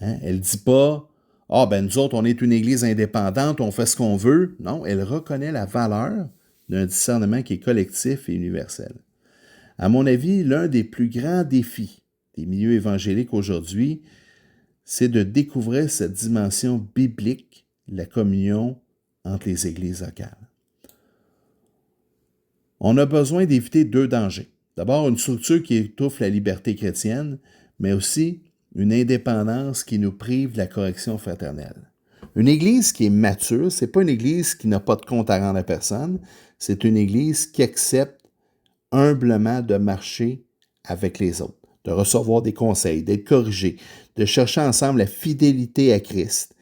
Elle ne dit pas « Ah, ben nous autres, on est une Église indépendante, on fait ce qu'on veut. » Non, elle reconnaît la valeur d'un discernement qui est collectif et universel. À mon avis, l'un des plus grands défis des milieux évangéliques aujourd'hui, c'est de découvrir cette dimension biblique, la communion entre les églises locales. On a besoin d'éviter deux dangers. D'abord, une structure qui étouffe la liberté chrétienne, mais aussi une indépendance qui nous prive de la correction fraternelle. Une église qui est mature, ce n'est pas une église qui n'a pas de compte à rendre à personne, c'est une église qui accepte humblement de marcher avec les autres, de recevoir des conseils, d'être corrigé, de chercher ensemble la fidélité à Christ.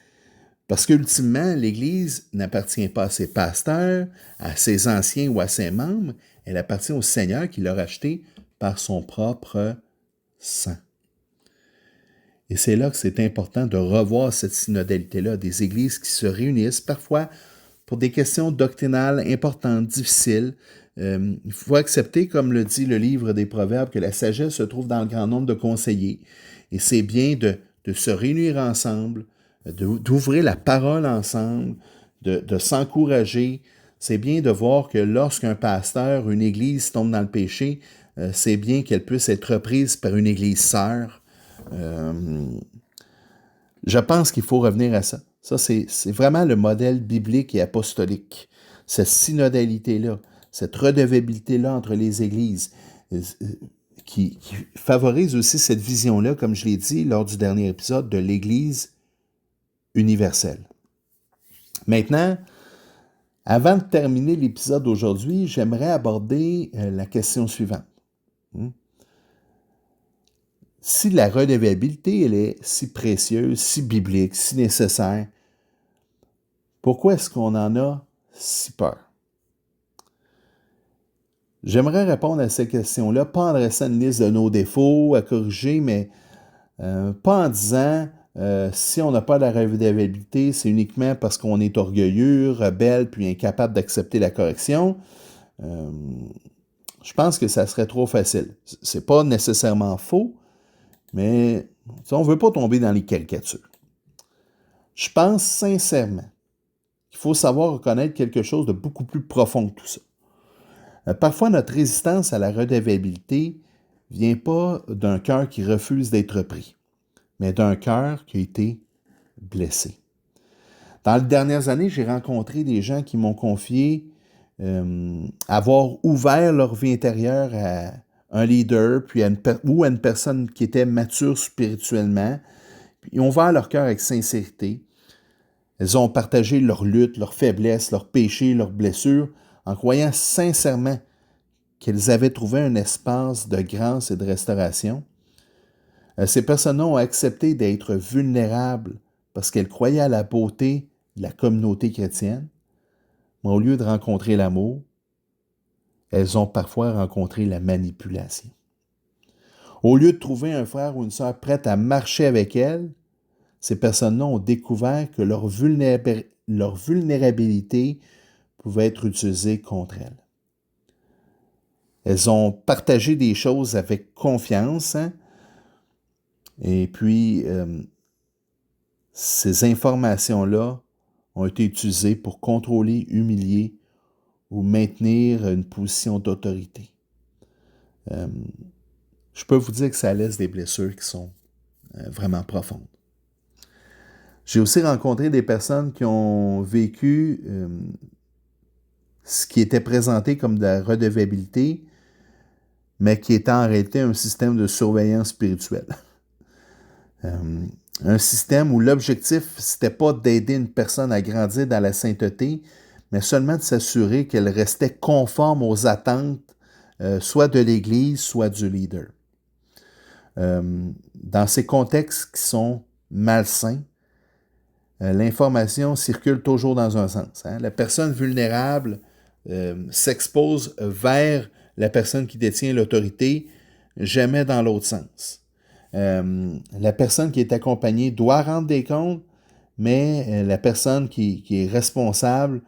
Parce qu'ultimement, l'Église n'appartient pas à ses pasteurs, à ses anciens ou à ses membres, elle appartient au Seigneur qui l'a racheté par son propre sang. Et c'est là que c'est important de revoir cette synodalité-là, des églises qui se réunissent parfois pour des questions doctrinales importantes, difficiles. Il faut accepter, comme le dit le livre des Proverbes, que la sagesse se trouve dans le grand nombre de conseillers. Et c'est bien de se réunir ensemble, d'ouvrir la parole ensemble, de s'encourager. C'est bien de voir que lorsqu'un pasteur, une église tombe dans le péché, c'est bien qu'elle puisse être reprise par une église sœur. Je pense qu'il faut revenir à ça. Ça, c'est vraiment le modèle biblique et apostolique. Cette synodalité-là, cette redevabilité-là entre les églises, qui favorise aussi cette vision-là, comme je l'ai dit lors du dernier épisode, de l'Église universelle. Maintenant, avant de terminer l'épisode d'aujourd'hui, j'aimerais aborder la question suivante. Si la redevabilité, elle est si précieuse, si biblique, si nécessaire, pourquoi est-ce qu'on en a si peur? J'aimerais répondre à ces questions-là, pas en dressant une liste de nos défauts à corriger, mais pas en disant si on n'a pas la redevabilité, c'est uniquement parce qu'on est orgueilleux, rebelle, puis incapable d'accepter la correction. Je pense que ça serait trop facile. C'est pas nécessairement faux, mais on ne veut pas tomber dans les caricatures. Je pense sincèrement qu'il faut savoir reconnaître quelque chose de beaucoup plus profond que tout ça. Parfois, notre résistance à la redevabilité ne vient pas d'un cœur qui refuse d'être pris, mais d'un cœur qui a été blessé. Dans les dernières années, j'ai rencontré des gens qui m'ont confié avoir ouvert leur vie intérieure à un leader puis ou à une personne qui était mature spirituellement. Puis ils ont ouvert leur cœur avec sincérité. Elles ont partagé leurs luttes, leurs faiblesses, leurs péchés, leurs blessures, en croyant sincèrement qu'elles avaient trouvé un espace de grâce et de restauration. Ces personnes-là ont accepté d'être vulnérables parce qu'elles croyaient à la beauté de la communauté chrétienne. Mais au lieu de rencontrer l'amour, elles ont parfois rencontré la manipulation. Au lieu de trouver un frère ou une sœur prête à marcher avec elles, ces personnes-là ont découvert que leur vulnérabilité pouvait être utilisée contre elles. Elles ont partagé des choses avec confiance, hein? Et puis ces informations-là ont été utilisées pour contrôler, humilier ou maintenir une position d'autorité. Je peux vous dire que ça laisse des blessures qui sont vraiment profondes. J'ai aussi rencontré des personnes qui ont vécu ce qui était présenté comme de la redevabilité, mais qui était en réalité un système de surveillance spirituelle. Un système où l'objectif, c'était pas d'aider une personne à grandir dans la sainteté, mais seulement de s'assurer qu'elle restait conforme aux attentes, soit de l'Église, soit du leader. Dans ces contextes qui sont malsains, l'information circule toujours dans un sens. Hein? La personne vulnérable s'expose vers la personne qui détient l'autorité, jamais dans l'autre sens. La personne qui est accompagnée doit rendre des comptes, mais la personne qui est responsable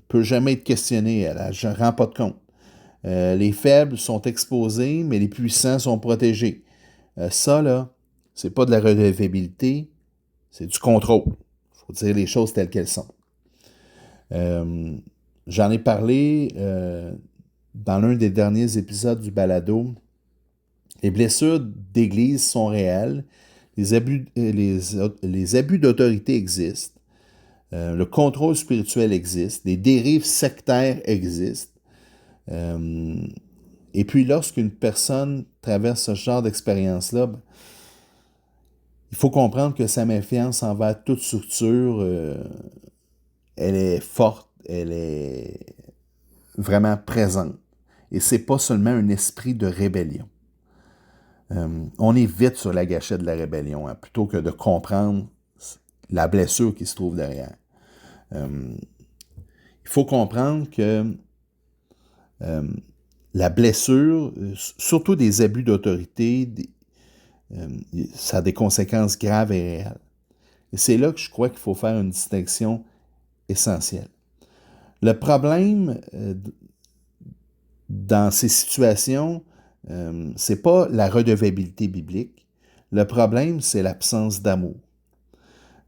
peut jamais être questionnée. Elle ne rend pas de compte. Les faibles sont exposés, mais les puissants sont protégés. Ça, là, c'est pas de la redevabilité, c'est du contrôle. Il faut dire les choses telles qu'elles sont. J'en ai parlé dans l'un des derniers épisodes du balado. Les blessures d'église sont réelles. Les abus d'autorité existent. Le contrôle spirituel existe. Les dérives sectaires existent. Et puis, lorsqu'une personne traverse ce genre d'expérience-là, il faut comprendre que sa méfiance envers toute structure, elle est forte, elle est vraiment présente. Et c'est pas seulement un esprit de rébellion. On est vite sur la gâchette de la rébellion, hein, plutôt que de comprendre la blessure qui se trouve derrière. Il faut comprendre que la blessure, surtout des abus d'autorité, ça a des conséquences graves et réelles. Et c'est là que je crois qu'il faut faire une distinction essentielle. Le problème dans ces situations, c'est pas la redevabilité biblique. Le problème, c'est l'absence d'amour.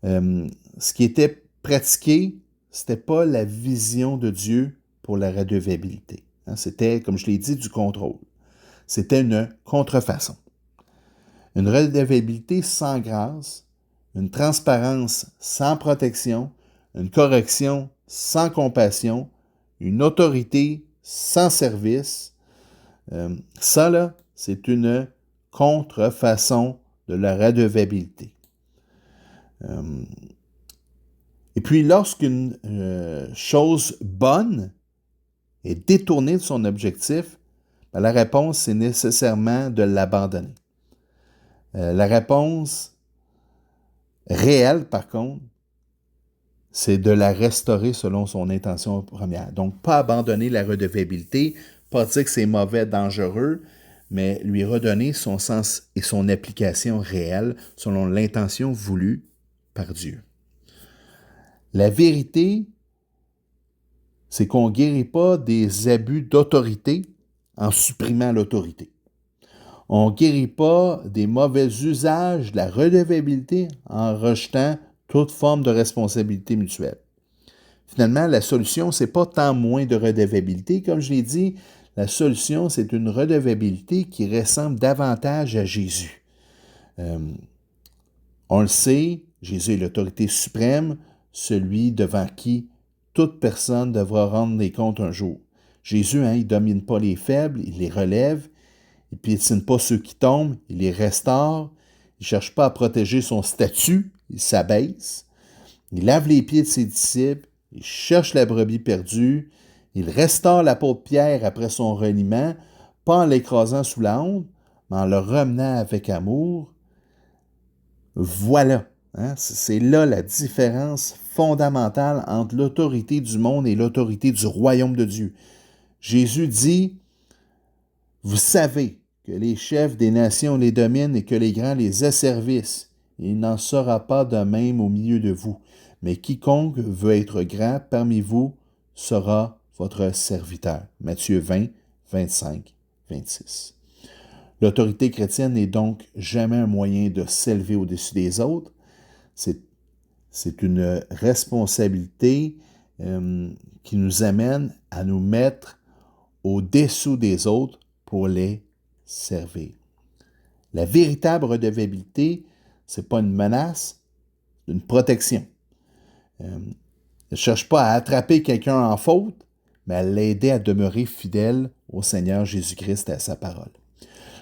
Ce qui était pratiqué, c'était pas la vision de Dieu pour la redevabilité. C'était, comme je l'ai dit, du contrôle. C'était une contrefaçon. Une redevabilité sans grâce, une transparence sans protection, une correction sans compassion, une autorité sans service. Ça, là, c'est une contrefaçon de la redevabilité. Et puis, lorsqu'une chose bonne est détournée de son objectif, ben, la réponse, c'est nécessairement de l'abandonner. La réponse réelle, par contre, c'est de la restaurer selon son intention première. Donc, pas abandonner la redevabilité, pas dire que c'est mauvais, dangereux, mais lui redonner son sens et son application réelle selon l'intention voulue par Dieu. La vérité, c'est qu'on ne guérit pas des abus d'autorité en supprimant l'autorité. On ne guérit pas des mauvais usages de la redevabilité en rejetant toute forme de responsabilité mutuelle. Finalement, la solution, ce n'est pas tant moins de redevabilité. Comme je l'ai dit, la solution, c'est une redevabilité qui ressemble davantage à Jésus. On le sait, Jésus est l'autorité suprême, celui devant qui toute personne devra rendre des comptes un jour. Jésus, il ne domine pas les faibles, il les relève, il ne piétine pas ceux qui tombent, il les restaure, il ne cherche pas à protéger son statut, il s'abaisse, il lave les pieds de ses disciples, il cherche la brebis perdue, il restaure l'apôtre Pierre après son reniement, pas en l'écrasant sous la honte, mais en le ramenant avec amour. Voilà, c'est là la différence fondamentale entre l'autorité du monde et l'autorité du royaume de Dieu. Jésus dit, « Vous savez que les chefs des nations les dominent et que les grands les asservissent. Il n'en sera pas de même au milieu de vous. Mais quiconque veut être grand parmi vous sera votre serviteur. » Matthieu 20, 25, 26. L'autorité chrétienne n'est donc jamais un moyen de s'élever au-dessus des autres. C'est une responsabilité qui nous amène à nous mettre au-dessous des autres pour les servir. La véritable redevabilité, ce n'est pas une menace, c'est une protection. Ne cherche pas à attraper quelqu'un en faute, mais à l'aider à demeurer fidèle au Seigneur Jésus-Christ et à sa parole.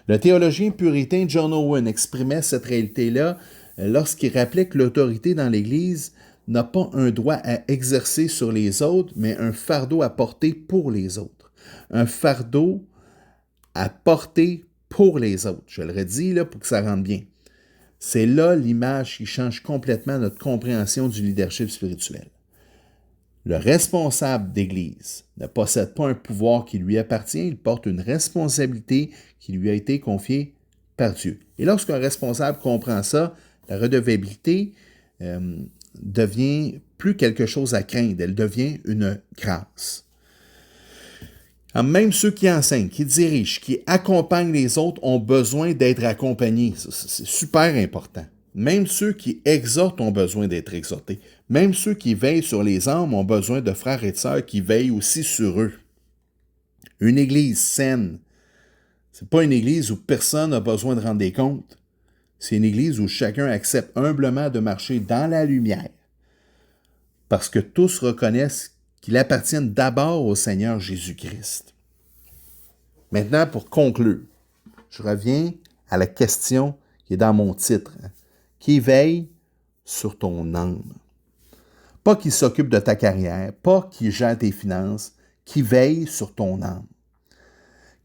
Le théologien puritain John Owen exprimait cette réalité-là lorsqu'il rappelait que l'autorité dans l'Église n'a pas un droit à exercer sur les autres, mais un fardeau à porter pour les autres. Un fardeau à porter pour les autres. Je le redis là pour que ça rentre bien. C'est là l'image qui change complètement notre compréhension du leadership spirituel. Le responsable d'Église ne possède pas un pouvoir qui lui appartient, il porte une responsabilité qui lui a été confiée par Dieu. Et lorsqu'un responsable comprend ça, la redevabilité devient plus quelque chose à craindre, elle devient une grâce. Même ceux qui enseignent, qui dirigent, qui accompagnent les autres ont besoin d'être accompagnés. C'est super important. Même ceux qui exhortent ont besoin d'être exhortés. Même ceux qui veillent sur les âmes ont besoin de frères et de sœurs qui veillent aussi sur eux. Une église saine, c'est pas une église où personne n'a besoin de rendre des comptes. C'est une église où chacun accepte humblement de marcher dans la lumière. Parce que tous reconnaissent qu'ils appartiennent d'abord au Seigneur Jésus-Christ. Maintenant, pour conclure, je reviens à la question qui est dans mon titre. Qui veille sur ton âme? Pas qui s'occupe de ta carrière, pas qui gère tes finances, qui veille sur ton âme.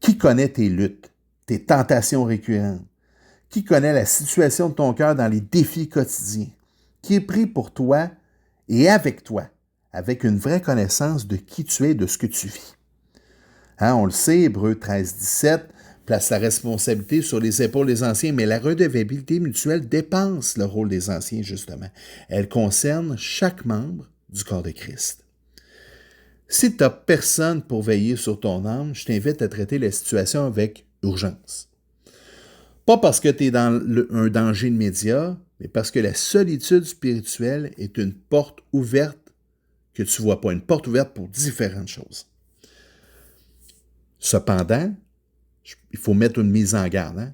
Qui connaît tes luttes, tes tentations récurrentes? Qui connaît la situation de ton cœur dans les défis quotidiens? Qui est pris pour toi et avec toi, avec une vraie connaissance de qui tu es, de ce que tu vis? On le sait, Hébreux 13, 17, place la responsabilité sur les épaules des anciens, mais la redevabilité mutuelle dépasse le rôle des anciens, justement. Elle concerne chaque membre du corps de Christ. Si tu n'as personne pour veiller sur ton âme, je t'invite à traiter la situation avec urgence. Pas parce que tu es dans un danger immédiat, mais parce que la solitude spirituelle est une porte ouverte que tu ne vois pas, une porte ouverte pour différentes choses. Cependant, il faut mettre une mise en garde.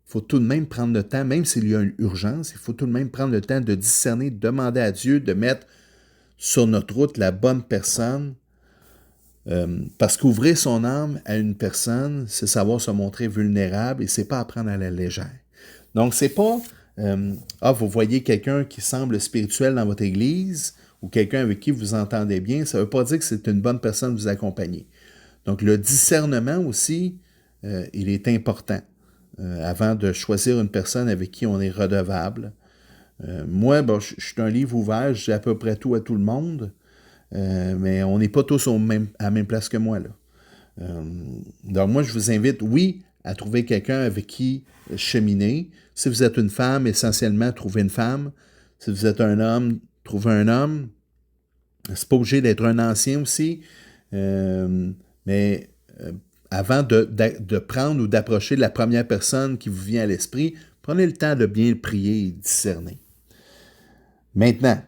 Il faut tout de même prendre le temps, même s'il y a une urgence, il faut tout de même prendre le temps de discerner, de demander à Dieu de mettre sur notre route la bonne personne. Parce qu'ouvrir son âme à une personne, c'est savoir se montrer vulnérable et c'est pas à prendre à la légère. Donc, c'est pas vous voyez quelqu'un qui semble spirituel dans votre église ou quelqu'un avec qui vous entendez bien, ça ne veut pas dire que c'est une bonne personne de vous accompagner. Donc, le discernement aussi, il est important avant de choisir une personne avec qui on est redevable. Moi, je suis un livre ouvert, je dis à peu près tout à tout le monde, mais on n'est pas tous à la même place que moi, là. Donc, moi, je vous invite, oui, à trouver quelqu'un avec qui cheminer. Si vous êtes une femme, essentiellement, trouvez une femme. Si vous êtes un homme, trouvez un homme. C'est pas obligé d'être un ancien aussi, mais avant de prendre ou d'approcher la première personne qui vous vient à l'esprit, prenez le temps de bien prier et discerner. Maintenant,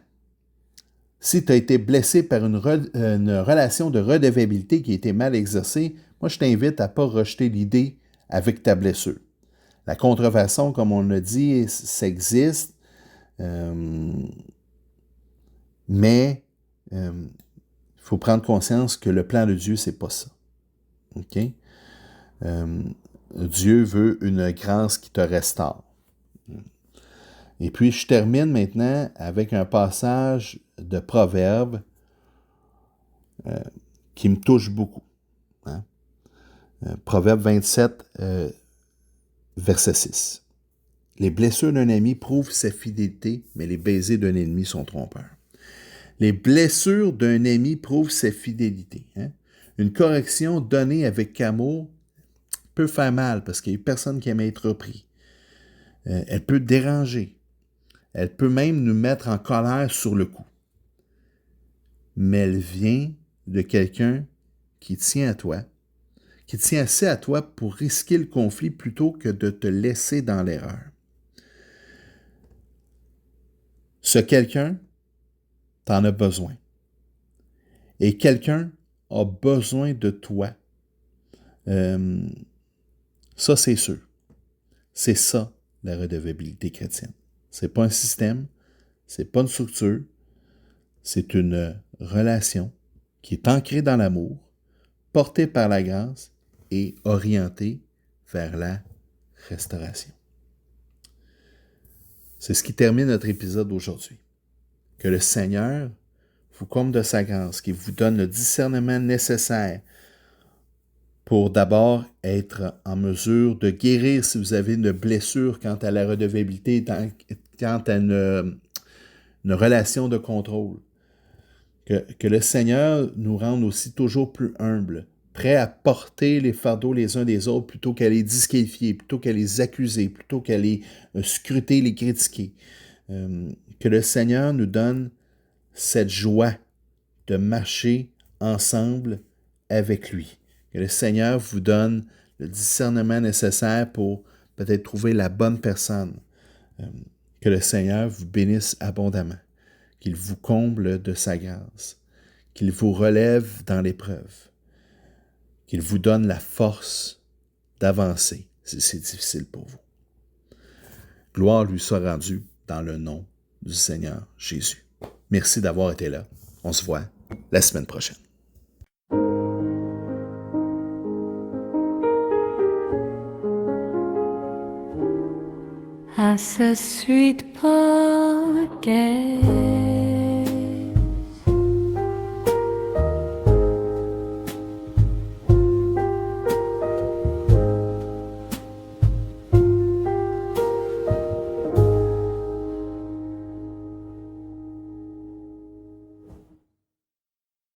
si tu as été blessé par une relation de redevabilité qui a été mal exercée, moi, je t'invite à ne pas rejeter l'idée avec ta blessure. La contrefaçon, comme on l'a dit, ça existe, mais il faut prendre conscience que le plan de Dieu, c'est pas ça. OK? Dieu veut une grâce qui te restaure. Et puis, je termine maintenant avec un passage de Proverbes qui me touche beaucoup. Proverbe 27, verset 6. Les blessures d'un ami prouvent sa fidélité, mais les baisers d'un ennemi sont trompeurs. Les blessures d'un ami prouvent sa fidélité. Une correction donnée avec amour peut faire mal parce qu'il n'y a personne qui aime être repris. Elle peut déranger. Elle peut même nous mettre en colère sur le coup. Mais elle vient de quelqu'un qui tient à toi, qui tient assez à toi pour risquer le conflit plutôt que de te laisser dans l'erreur. Ce quelqu'un, t'en as besoin. Et quelqu'un a besoin de toi. Ça, c'est sûr. C'est ça, la redevabilité chrétienne. C'est pas un système, c'est pas une structure, c'est une relation qui est ancrée dans l'amour, portée par la grâce et orientée vers la restauration. C'est ce qui termine notre épisode d'aujourd'hui. Que le Seigneur vous comble de sa grâce, qu'il vous donne le discernement nécessaire pour d'abord être en mesure de guérir si vous avez une blessure quant à la redevabilité, quant à une relation de contrôle. Que le Seigneur nous rende aussi toujours plus humbles, prêts à porter les fardeaux les uns des autres plutôt qu'à les disqualifier, plutôt qu'à les accuser, plutôt qu'à les scruter, les critiquer. Que le Seigneur nous donne cette joie de marcher ensemble avec lui. Que le Seigneur vous donne le discernement nécessaire pour peut-être trouver la bonne personne. Que le Seigneur vous bénisse abondamment. Qu'il vous comble de sa grâce. Qu'il vous relève dans l'épreuve. Qu'il vous donne la force d'avancer si c'est difficile pour vous. Gloire lui soit rendue dans le nom du Seigneur Jésus. Merci d'avoir été là. On se voit la semaine prochaine. As a sweet poet